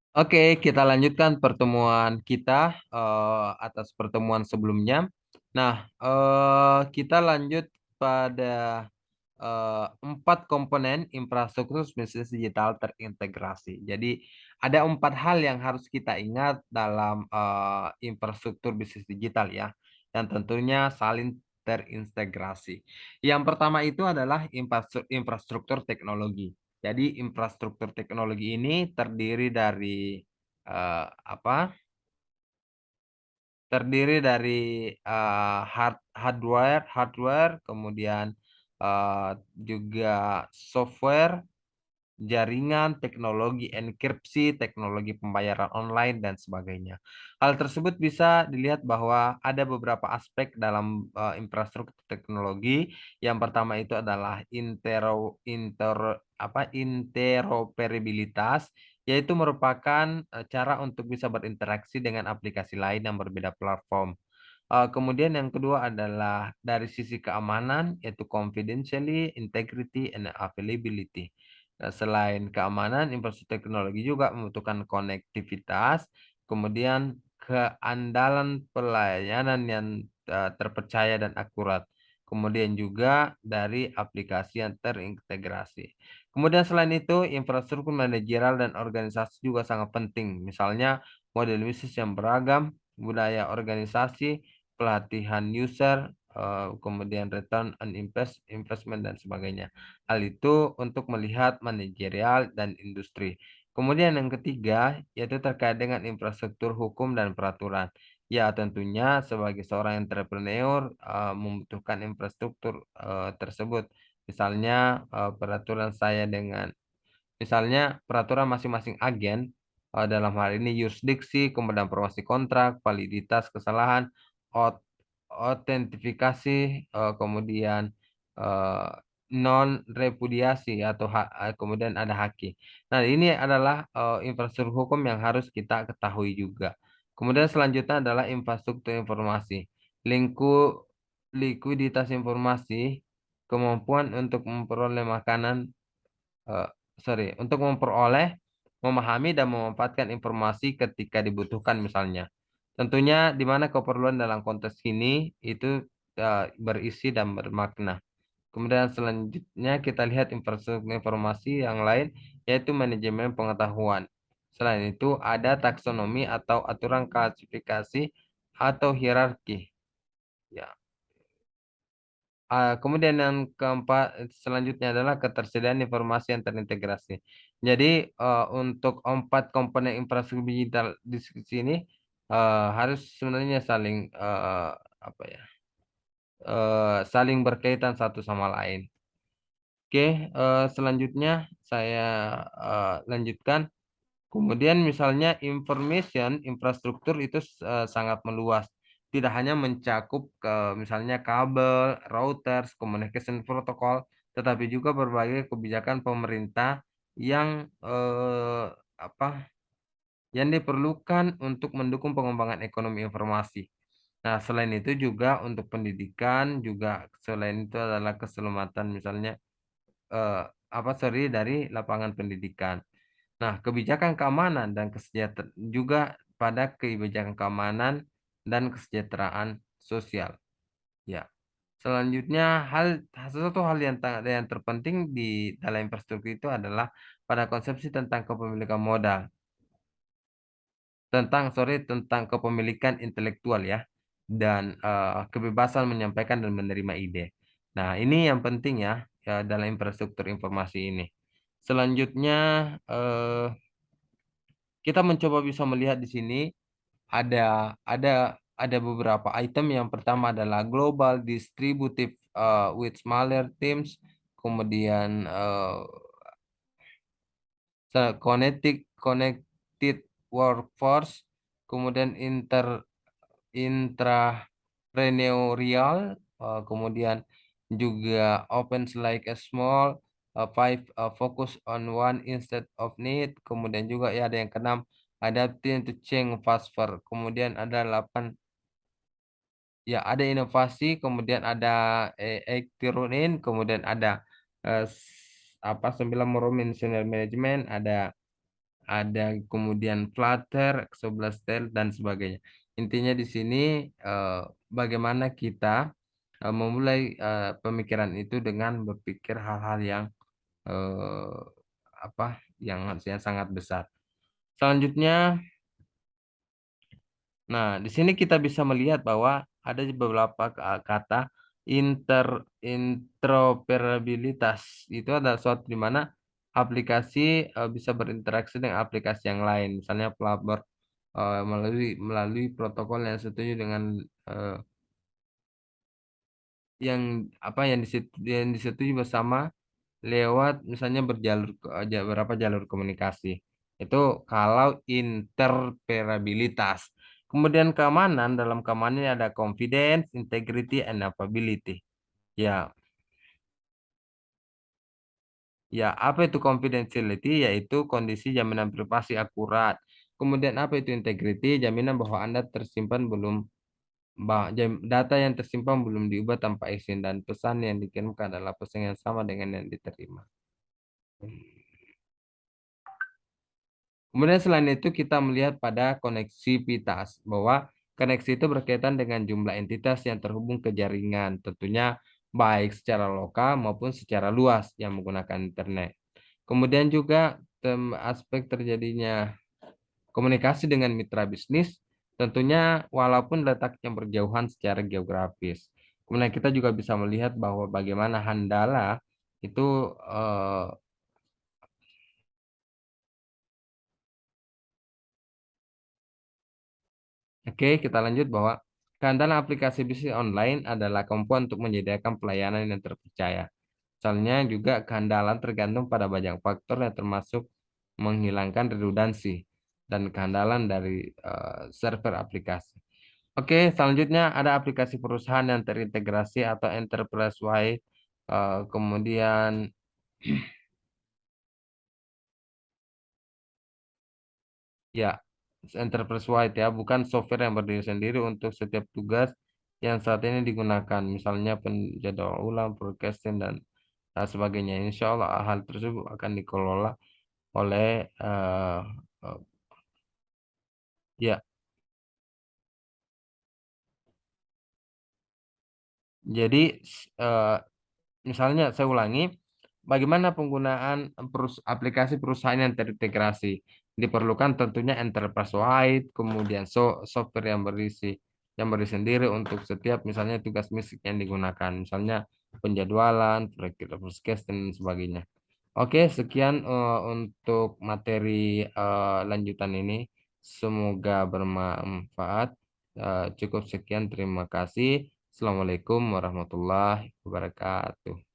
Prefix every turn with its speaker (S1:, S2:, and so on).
S1: Oke, kita lanjutkan pertemuan kita atas pertemuan sebelumnya. Nah, kita lanjut pada 4 komponen infrastruktur bisnis digital terintegrasi. Jadi ada 4 hal yang harus kita ingat dalam infrastruktur bisnis digital ya, yang tentunya saling terintegrasi. Yang pertama itu adalah infrastruktur teknologi. Jadi infrastruktur teknologi ini terdiri dari apa? Terdiri dari hardware, kemudian juga software, jaringan, teknologi enkripsi, teknologi pembayaran online, dan sebagainya. Hal tersebut bisa dilihat bahwa ada beberapa aspek dalam infrastruktur teknologi. Yang pertama itu adalah interoperabilitas, yaitu merupakan cara untuk bisa berinteraksi dengan aplikasi lain yang berbeda platform. Kemudian yang kedua adalah dari sisi keamanan, yaitu confidentiality, integrity, and availability. Nah, selain keamanan, infrastruktur teknologi juga membutuhkan konektivitas, kemudian keandalan pelayanan yang terpercaya dan akurat. Kemudian juga dari aplikasi yang terintegrasi. Kemudian selain itu, infrastruktur manajerial dan organisasi juga sangat penting. Misalnya model bisnis yang beragam, budaya organisasi, pelatihan user, kemudian return on investment dan sebagainya. Hal itu untuk melihat manajerial dan industri. Kemudian yang ketiga yaitu terkait dengan infrastruktur hukum dan peraturan. Ya, tentunya sebagai seorang entrepreneur membutuhkan infrastruktur tersebut. Misalnya peraturan saya dengan misalnya peraturan masing-masing agen dalam hal ini yurisdiksi, kemudian informasi kontrak, validitas kesalahan, ot- autentifikasi, kemudian eh, non repudiasi atau kemudian ada haki. Nah, ini adalah infrastruktur hukum yang harus kita ketahui juga. Kemudian selanjutnya adalah infrastruktur informasi. Lingku likuiditas informasi, kemampuan untuk memperoleh makanan eh, untuk memperoleh, memahami dan memanfaatkan informasi ketika dibutuhkan misalnya. Tentunya di mana keperluan dalam konteks ini itu berisi dan bermakna. Kemudian selanjutnya kita lihat infrastruktur informasi yang lain yaitu manajemen pengetahuan. Selain itu ada taksonomi atau aturan klasifikasi atau hierarki. Ya. Kemudian yang keempat selanjutnya adalah ketersediaan informasi yang terintegrasi. Jadi untuk 4 komponen infrastruktur digital di sini harus sebenarnya saling apa ya saling berkaitan satu sama lain. Oke, selanjutnya saya lanjutkan. Kemudian misalnya information infrastruktur itu sangat meluas. Tidak hanya mencakup ke misalnya kabel, routers, communication protocol, tetapi juga berbagai kebijakan pemerintah yang apa yang diperlukan untuk mendukung pengembangan ekonomi informasi. Nah, selain itu juga untuk pendidikan juga selain itu adalah keselamatan misalnya dari lapangan pendidikan. Nah, kebijakan keamanan dan kesejahteraan juga pada kebijakan keamanan dan kesejahteraan sosial. Ya. Selanjutnya satu hal yang terpenting di dalam infrastruktur itu adalah pada konsepsi tentang kepemilikan modal, tentang kepemilikan intelektual ya, dan kebebasan menyampaikan dan menerima ide. Nah, ini yang penting ya dalam infrastruktur informasi ini. Selanjutnya eh, kita mencoba bisa melihat di sini ada beberapa item. Yang pertama adalah global distributive with smaller teams, kemudian connected workforce, kemudian intrapreneurial, kemudian juga opens like a small, five focus on one instead of need, kemudian juga ya ada yang keenam adapting to change faster, kemudian ada 8 ya ada inovasi, kemudian ada ektirunin, kemudian ada 9 moral management, ada ada kemudian Flutter, Exoblaster dan sebagainya. Intinya di sini bagaimana kita memulai pemikiran itu dengan berpikir hal-hal yang eh, apa yang harusnya sangat besar. Selanjutnya, nah di sini kita bisa melihat bahwa ada beberapa kata interoperabilitas. Itu adalah suatu di mana aplikasi bisa berinteraksi dengan aplikasi yang lain. Misalnya pelabur melalui protokol yang setuju dengan eh, yang yang disetujui bersama lewat misalnya beberapa jalur komunikasi. Itu kalau interoperabilitas. Kemudian keamanan, dalam keamanan ini ada confidence, integrity, and availability. Ya, ya, apa itu confidentiality? Yaitu kondisi jaminan privasi akurat. Kemudian apa itu integrity? Jaminan bahwa Anda tersimpan belum data yang tersimpan belum diubah tanpa izin dan pesan yang dikirimkan adalah pesan yang sama dengan yang diterima. Kemudian selain itu kita melihat pada koneksivitas bahwa koneksi itu berkaitan dengan jumlah entitas yang terhubung ke jaringan, tentunya baik secara lokal maupun secara luas yang menggunakan internet. Kemudian juga aspek terjadinya komunikasi dengan mitra bisnis, tentunya walaupun letaknya berjauhan secara geografis. Kemudian kita juga bisa melihat bahwa bagaimana Handala itu oke, kita lanjut bahwa keandalan aplikasi bisnis online adalah kemampuan untuk menyediakan pelayanan yang terpercaya. Misalnya juga keandalan tergantung pada banyak faktor yang termasuk menghilangkan redundansi dan keandalan dari server aplikasi. Oke, selanjutnya ada aplikasi perusahaan yang terintegrasi atau enterprise-wide. Kemudian ya, enterprise-wide ya, bukan software yang berdiri sendiri untuk setiap tugas yang saat ini digunakan, misalnya penjadwal ulang, broadcasting, dan sebagainya. Insya Allah hal tersebut akan dikelola oleh eh, ya, jadi eh, misalnya saya ulangi, bagaimana penggunaan aplikasi perusahaan yang terintegrasi? Diperlukan tentunya enterprise-wide, kemudian software yang berisi sendiri untuk setiap misalnya tugas misik yang digunakan, misalnya penjadwalan, forecast dan sebagainya. Oke, sekian untuk materi lanjutan ini. Semoga bermanfaat. Cukup sekian, terima kasih. Assalamualaikum warahmatullahi wabarakatuh.